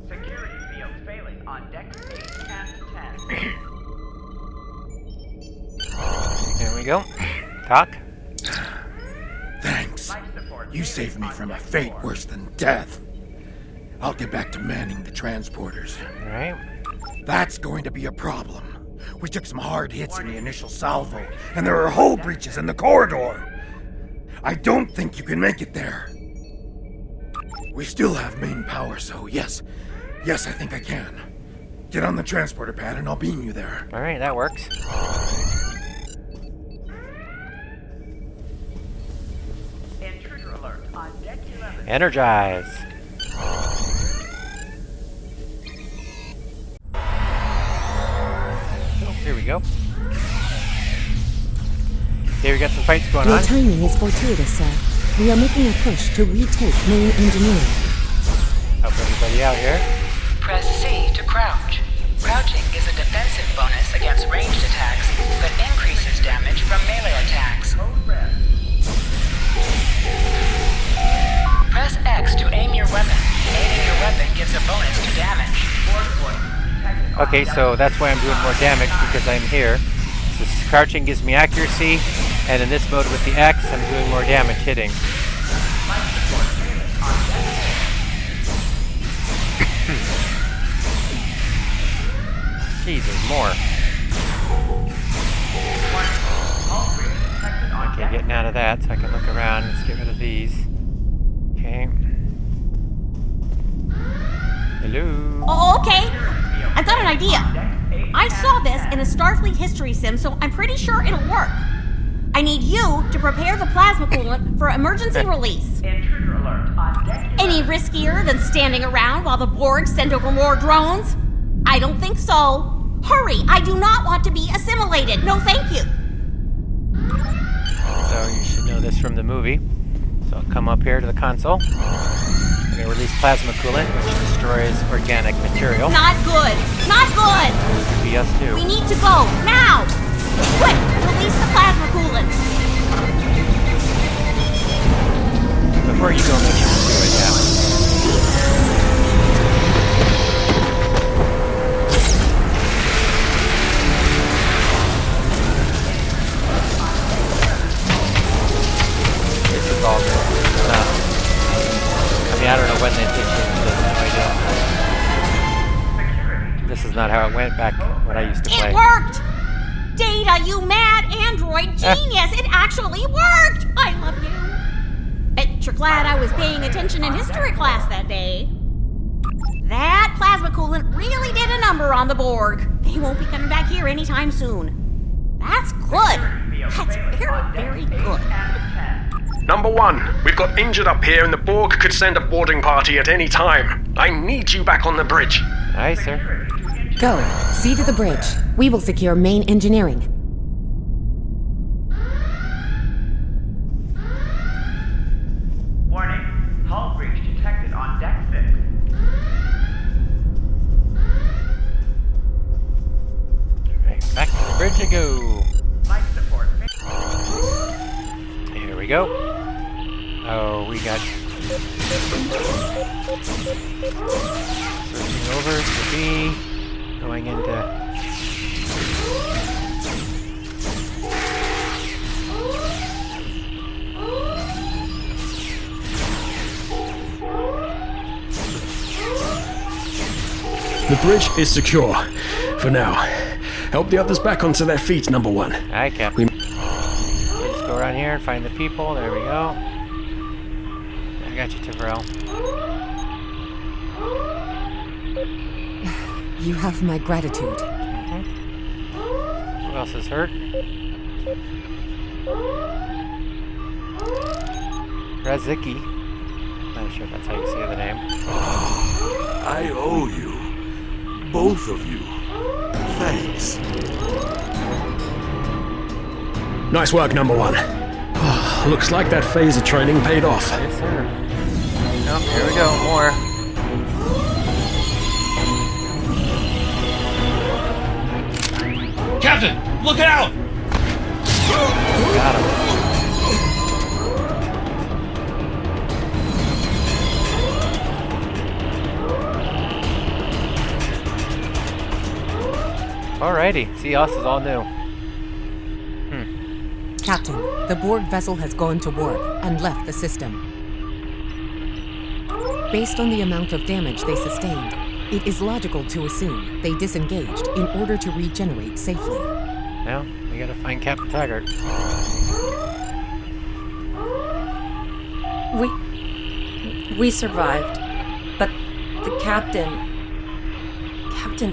Security field failing on decks 8 and 10. There we go. Talk. Thanks. You saved me from a fate worse than death. I'll get back to manning the transporters. All right. That's going to be a problem. We took some hard hits in the initial salvo, and there are hull breaches in the corridor. I don't think you can make it there. We still have main power, so yes, I think I can. Get on the transporter pad and I'll beam you there. All right, that works. Intruder alert on deck 11. Energize. Oh, here we go. Here we got some fights going Your on. timing is fortuitous, sir. We are making a push to retake main engineering. Help everybody out here. Press C to crouch. Crouching is a defensive bonus against ranged attacks, but increases damage from melee attacks. Press X to aim your weapon. Aiming your weapon gives a bonus to damage. Okay, so that's why I'm doing more damage, because I'm here. So crouching gives me accuracy, and in this mode with the X, I'm doing more damage hitting. Jeez, there's more. Okay, getting out of that so I can look around. Let's get rid of these. Okay. Hello? Oh, okay. I've got an idea. I saw this in a Starfleet history sim, so I'm pretty sure it'll work. I need you to prepare the plasma coolant for emergency release. Intruder alert on deck 11. Any riskier than standing around while the Borg send over more drones? I don't think so. Hurry! I do not want to be assimilated. No, thank you. So you should know this from the movie. So I'll come up here to the console. I'm going to release plasma coolant, which destroys organic material. Not good. Not good. Could be us too. We need to go now. Quick! Release the plasma coolant. Before you go, make sure to do it, yeah. This is all good. I mean, I don't know when they did it, no idea. This is not how it went back when I used to play. It worked! Data, you mad android genius! It actually worked! I love you. Bet you're glad I was paying attention in history class that day. That plasma coolant really did a number on the Borg. They won't be coming back here anytime soon. That's good. That's very, very good. Number 1, we've got injured up here and the Borg could send a boarding party at any time. I need you back on the bridge. Aye, sir. Go. See to the bridge. We will secure main engineering. Warning. Hull breach detected on deck 6. Bridge to go. Life support. Here we go. Oh, we got switching over to B, going into. The bridge is secure. For now. Help the others back onto their feet, number 1. Hi, Captain. Let's go around here and find the people. There we go. I got you, Tavrel. You have my gratitude. Who else is hurt? Razicki. Not sure if that's how you say the name. I owe you. Both of you. Thanks. Nice work, number 1. Looks like that phaser training paid off. Yes, sir. Oh, here we go. More. Captain, look out! Got him. Alrighty, see, us is all new. Captain, the Borg vessel has gone to warp and left the system. Based on the amount of damage they sustained, it is logical to assume they disengaged in order to regenerate safely. Now, we gotta find Captain Taggart. We survived, but the Captain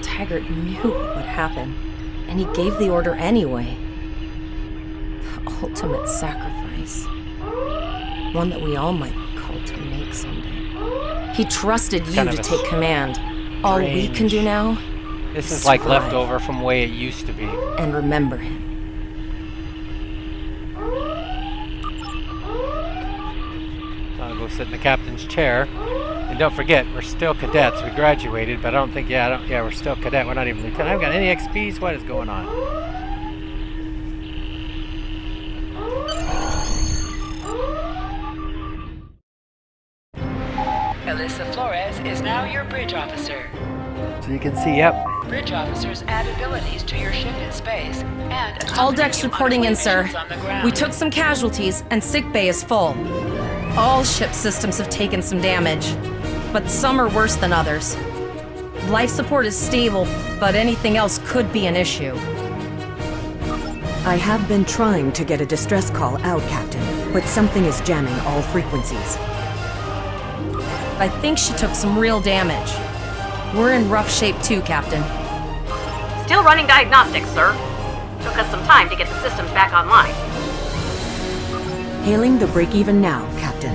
Taggart knew what would happen, and he gave the order anyway. The ultimate sacrifice. One that we all might call to make someday. He trusted you to take command. All we can do now This is like leftover from the way it used to be. and remember him. I'll go sit in the captain's chair. And don't forget, we're still cadets. We graduated, but I don't think, we're still cadet. We're not even lieutenant. I haven't got any XPs. What is going on? Alyssa Flores is now your bridge officer. So you can see, yep. Bridge officers add abilities to your ship in space and All decks reporting in, sir. We took some casualties, and sickbay is full. All ship systems have taken some damage, but some are worse than others. Life support is stable, but anything else could be an issue. I have been trying to get a distress call out, Captain, but something is jamming all frequencies. I think she took some real damage. We're in rough shape too, Captain. Still running diagnostics, sir. Took us some time to get the systems back online. Hailing the break-even now, Captain.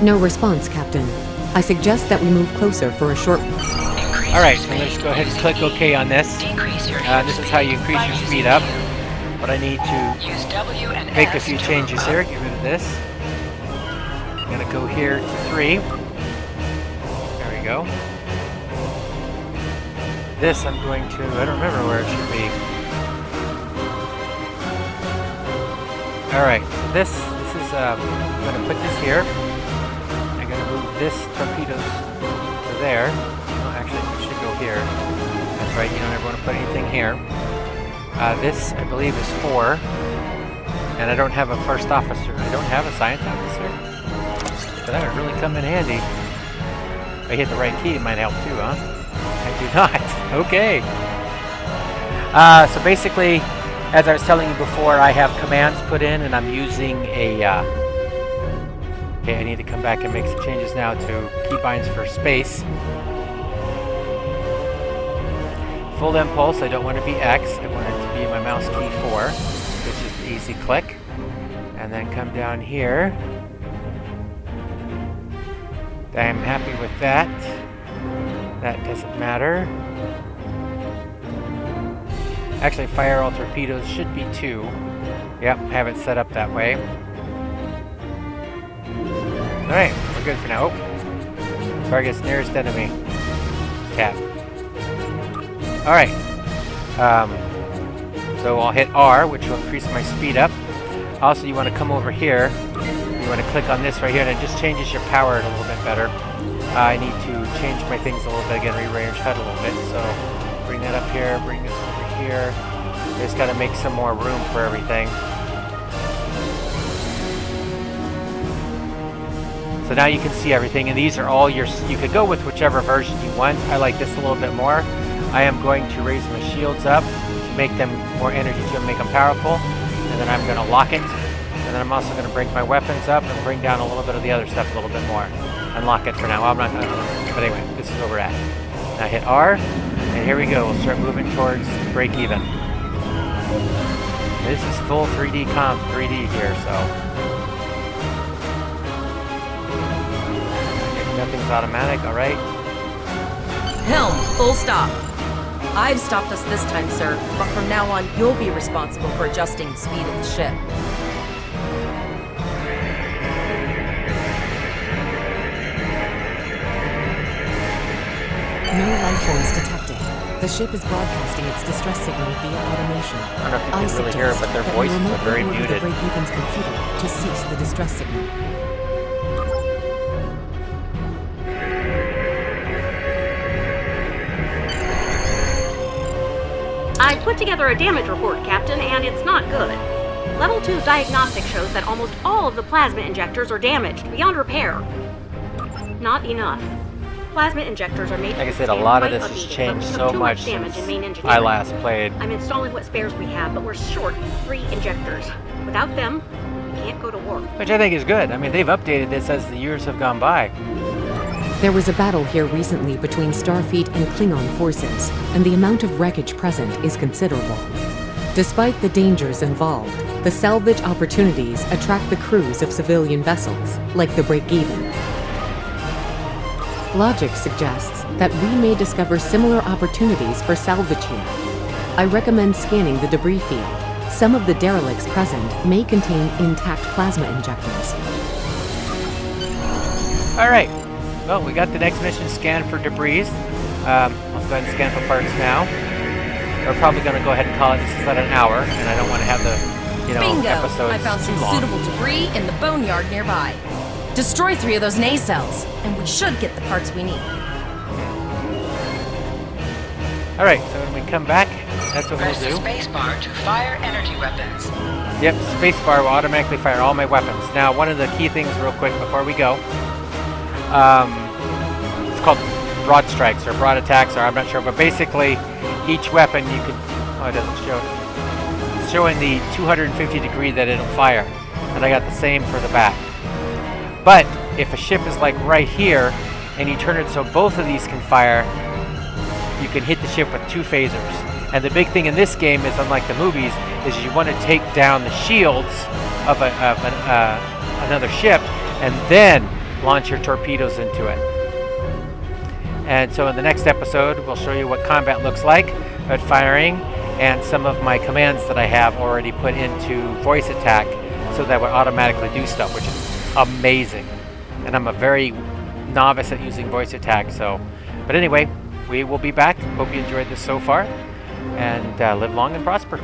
No response, Captain. I suggest that we move closer for a short... Alright, so let's go ahead and click OK on this. This is how you increase your speed up. But I need to make a few changes here. Get rid of this. I'm going to go here to 3. There we go. This I'm going to... I don't remember where it should be. Alright, so this is... I'm going to put this here. I'm going to move this torpedoes to there. No, actually, it should go here. That's right, you don't ever want to put anything here. This, I believe, is 4. And I don't have a first officer. I don't have a science officer. But that would really come in handy. If I hit the right key, it might help too, huh? I do not. Okay. So basically, as I was telling you before, I have commands put in, and I'm using a... okay, I need to come back and make some changes now to keybinds for space. Full impulse, I don't want to be X. I want it to be my mouse key 4, which is the easy click. And then come down here. I'm happy with that. That doesn't matter. Actually, fire all torpedoes should be 2. Yep, have it set up that way. Alright, we're good for now. Oh. Target's nearest enemy. Tap. Alright. So I'll hit R, which will increase my speed up. Also, you want to come over here. You want to click on this right here, and it just changes your power a little bit better. I need to change my things a little bit again, rearrange HUD a little bit. So bring that up here, bring this over here. Just got to make some more room for everything. So now you can see everything, and these are all your. You could go with whichever version you want. I like this a little bit more. I am going to raise my shields up to make them more energy to make them powerful, and then I'm going to lock it. And then I'm also going to bring my weapons up and bring down a little bit of the other stuff a little bit more. Unlock it for now. Well, I'm not going to. But anyway, this is where we're at. Now hit R, and here we go. We'll start moving towards break even. This is full 3D here, so nothing's automatic. All right. Helm, full stop. I've stopped us this time, sir, but from now on, you'll be responsible for adjusting the speed of the ship. No life forms detected. The ship is broadcasting its distress signal via automation. I don't know if you can really hear it, but their voices are very muted. The break-even's computer to cease the distress signal. I put together a damage report, Captain, and it's not good. Level 2 diagnostic shows that almost all of the plasma injectors are damaged, beyond repair. Not enough. Plasma injectors are made to like I said, a withstand lot of quite this a has beating, changed but we so have too much much damage since in main engineering. I last played. I'm installing what spares we have, but we're short 3 injectors. Without them, we can't go to war. Which I think is good. I mean, they've updated this as the years have gone by. There was a battle here recently between Starfleet and Klingon forces, and the amount of wreckage present is considerable. Despite the dangers involved, the salvage opportunities attract the crews of civilian vessels, like the Break-Even. Logic suggests that we may discover similar opportunities for salvage here. I recommend scanning the debris field. Some of the derelicts present may contain intact plasma injectors. All right. Well, we got the next mission scanned for debris. Let's go ahead and scan for parts now. We're probably going to go ahead and call it. This is about an hour, and I don't want to have the, Bingo! episodes I found some too long. suitable debris in the boneyard nearby. Destroy 3 of those nacelles, and we should get the parts we need. All right. So when we come back, that's what Press we'll the do. spacebar to fire energy weapons. Yep, spacebar will automatically fire all my weapons. Now, one of the key things, real quick, before we go, it's called broad strikes or broad attacks, or I'm not sure, but basically, each weapon you can. Oh, it doesn't show. It's showing the 250 degree that it'll fire, and I got the same for the back. But if a ship is like right here, and you turn it so both of these can fire, you can hit the ship with 2 phasers. And the big thing in this game is, unlike the movies, is you want to take down the shields of another ship, and then launch your torpedoes into it. And so in the next episode, we'll show you what combat looks like at firing, and some of my commands that I have already put into voice attack, so that would automatically do stuff, which is amazing. And I'm a very novice at using voice attack, so. But anyway, we will be back. Hope you enjoyed this so far, and live long and prosper.